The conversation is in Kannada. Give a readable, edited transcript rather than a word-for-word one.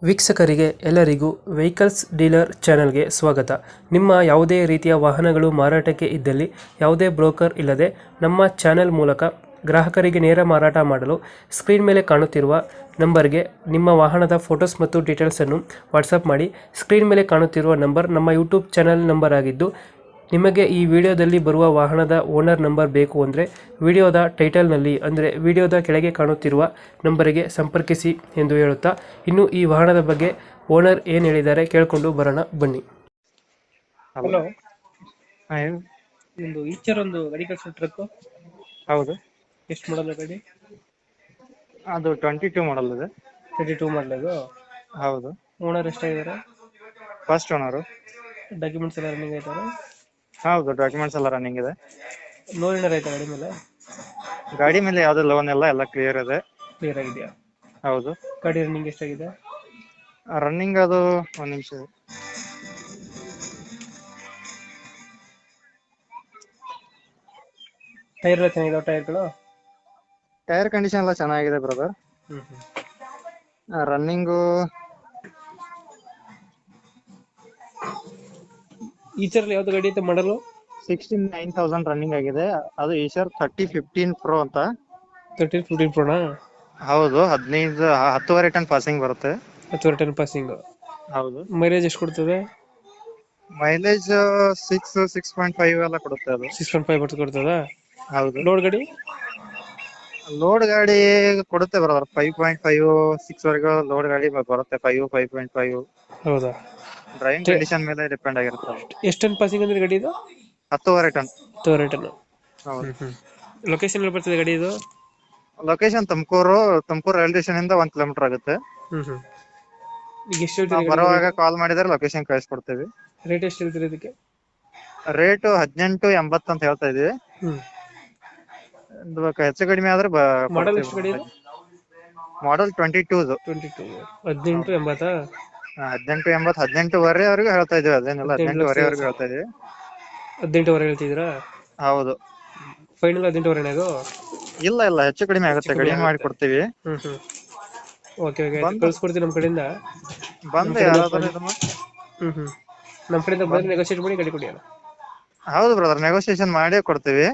ವೀಕ್ಷಕರಿಗೆ ಎಲ್ಲರಿಗೂ ವೆಹಿಕಲ್ಸ್ ಡೀಲರ್ ಚಾನೆಲ್ಗೆ ಸ್ವಾಗತ. ನಿಮ್ಮ ಯಾವುದೇ ರೀತಿಯ ವಾಹನಗಳು ಮಾರಾಟಕ್ಕೆ ಇದ್ದಲ್ಲಿ ಯಾವುದೇ ಬ್ರೋಕರ್ ಇಲ್ಲದೆ ನಮ್ಮ ಚಾನೆಲ್ ಮೂಲಕ ಗ್ರಾಹಕರಿಗೆ ನೇರ ಮಾರಾಟ ಮಾಡಲು ಸ್ಕ್ರೀನ್ ಮೇಲೆ ಕಾಣುತ್ತಿರುವ ನಂಬರ್ಗೆ ನಿಮ್ಮ ವಾಹನದ ಫೋಟೋಸ್ ಮತ್ತು ಡೀಟೇಲ್ಸನ್ನು ವಾಟ್ಸಪ್ ಮಾಡಿ. ಸ್ಕ್ರೀನ್ ಮೇಲೆ ಕಾಣುತ್ತಿರುವ ನಂಬರ್ ನಮ್ಮ ಯೂಟ್ಯೂಬ್ ಚಾನೆಲ್ ನಂಬರ್ ಆಗಿದ್ದು, ನಿಮಗೆ ಈ ವಿಡಿಯೋದಲ್ಲಿ ಬರುವ ವಾಹನದ ಓನರ್ ನಂಬರ್ ಬೇಕು ಅಂದರೆ ವಿಡಿಯೋದ ಟೈಟಲ್ನಲ್ಲಿ ಅಂದರೆ ವಿಡಿಯೋದ ಕೆಳಗೆ ಕಾಣುತ್ತಿರುವ ನಂಬರಿಗೆ ಸಂಪರ್ಕಿಸಿ ಎಂದು ಹೇಳುತ್ತಾ, ಇನ್ನು ಈ ವಾಹನದ ಬಗ್ಗೆ ಓನರ್ ಏನು ಹೇಳಿದ್ದಾರೆ ಕೇಳಿಕೊಂಡು ಬರೋಣ ಬನ್ನಿ. ಹಲೋ, ಹಾ ಹೇಳಿ. ಒಂದು ಈಚರ್ ಒಂದು ಗಾಡಿ ಕಳಿಸೋ ಟ್ರಕ್ ಹೌದು, ಎಷ್ಟು ಮಾಡಲ್ಲ ಗಾಡಿ? ಅದು 22 ಮಾಡಲ್ ಇದೆ. 22 ಮಾಡಲದು. ಹೌದು, ಓನರ್ ಎಷ್ಟಾಗಿದ್ದಾರೆ? First owner. ಡಾಕ್ಯುಮೆಂಟ್ಸ್ ಎಲ್ಲ ರನ್ನಿಂಗ್ ಆಯ್ತಾರೆ? ಹೌದು, ಡಾಕ್ಯುಮೆಂಟ್ಸ್ ಎಲ್ಲ ರನ್ನಿಂಗ್ ಇದೆ. ಲೋನ್ ಏನಾರ ಆಯ್ತಾ ಗಾಡಿ ಮೇಲೆ? ಗಾಡಿ ಮೇಲೆ ಯಾವುದೇ ಲೋನ್ ಎಲ್ಲ ಕ್ಲಿಯರ್ ಇದೆ. ಕ್ಲಿಯರ್ ಆಗಿದೆಯಾ? ಹೌದು. ಗಾಡಿ ರನ್ನಿಂಗ್ ಎಷ್ಟಾಗಿದೆ? ರನ್ನಿಂಗ್ ಅದು ಒಂದ್ ನಿಮಿಷ. ಟೈರ್ ಎಲ್ಲ ಚೆನ್ನಾಗಿದಾವ? ಟೈರ್ಗಳು ಟೈರ್ ಕಂಡೀಷನ್ ಎಲ್ಲ ಚೆನ್ನಾಗಿದೆ ಬ್ರದರ್. ರನ್ನಿಂಗು ಈಚರ್ ಯಾವ್ದು ಗಾಡಿ ಐತೆ ಮಾಡಲು? 69,000 ರನ್ನಿಂಗ್ ಆಗಿದೆ. ಅದು ಈಶರ್ 3015 Pro ಅಂತ. 13-15 ಪ್ರೋನಾ? ಹೌದು, 10.5 ಟನ್ ಪಾಸಿಂಗ್ ಬರುತ್ತೆ. 10 ಟನ್ ಪಾಸಿಂಗ್. ಹೌದು. ಮೈಲೇಜ್ ಎಷ್ಟು ಕೊಡ್ತದೆ? ಮೈಲೇಜ್ 6.5 ಎಲ್ಲ ಕೊಡುತ್ತೆ ಅದು. 6.5 ಬರ್ತದೆ ಕೊಡ್ತದ? ಹೌದು. ಲೋಡ್ ಗಾಡಿ? ಲೋಡ್ ಗಾಡಿ ಕೊಡುತ್ತೆ ಬ್ರದರ್. 5.5 6 ವರೆಗೂ ಲೋಡ್ ಗಾಡಿ ಬರುತ್ತೆ. 5.5. ಹೌದಾ? ಡ್ರೈವಿಂಗ್ ಕಂಡೀಷನ್ ಮೇಲೆ ಡಿಪೆಂಡ್ ಆಗಿರುತ್ತೆ. ಎಷ್ಟು ಟನ್ ಪಾಸಿಂಗ್ ಅಂದ್ರೆ ಗಾಡಿ ಇದು? 10.5 ಟನ್. 10 ಟನ್. ಹೌದು. ಲೊಕೇಶನ್ ಎಲ್ಲಿ ಬರ್ತದೆ ಗಾಡಿ ಇದು? ಲೊಕೇಶನ್ ತುಮಕೂರು ರೈಲ್ವೆ ಸ್ಟೇಷನ್ ಇಂದ 1 ಕಿಲೋಮೀಟರ್ ಆಗುತ್ತೆ. ಈಗ ಎಷ್ಟು ಹೇಳ್ತೀರಿ? ಬರುವಾಗ ಕಾಲ್ ಮಾಡಿದ್ರೆ ಲೊಕೇಶನ್ ಕಳಿಸ್ಕೊಡ್ತೇವೆ. ರೇಟ್ ಎಷ್ಟು ಹೇಳ್ತೀರಿ ಇದಕ್ಕೆ? ರೇಟ್ 18.80 ಅಂತ ಹೇಳ್ತಾ ಇದೀವಿ. ಹೆಚ್ಚು ಕಡಿಮೆ ಆದ್ರೆ ಮಾಡಲ್ ಎಷ್ಟು ಗಾಡಿ ಇದು? ಮಾಡಲ್ 22. 1880? 18.80 18ವರೆವರೆಗೂ ಹೇಳ್ತಾ ಇದೀವಿ. ಅದೇನಿಲ್ಲ, 18ವರೆವರೆಗೂ ಹೇಳ್ತಾ ಇದೀವಿ. 18ವರೆ ಹೇಳ್ತಿದ್ದೀರಾ? ಹೌದು. ಫೈನಲ್ 18ವರೆನೇ ಅದು? ಇಲ್ಲ, ಹೆಚ್ಚು ಕಡಿಮೆ ಆಗುತ್ತೆ. ಕಡಿಮೆ ಮಾಡಿ ಕೊಡ್ತೀವಿ. ಓಕೆ, ಕಳ್ಸ್ಕೊಡ್ತೀವಿ ನಮ್ಮ ಕಡೆಯಿಂದ. ಬಂದು ಯಾರಾದ್ರೂ ನಮ್ಮ ಕಡೆಯಿಂದ ಬಂದು ನೆಗೋಶಿಯೇಟ್ ಮಾಡಿ ಗಾಡಿ ಕೊಡಿ. ಹೌದು ಬ್ರದರ್, ನೆಗೋಸಿಯೇಷನ್ ಮಾಡೇ ಕೊಡ್ತೀವಿ.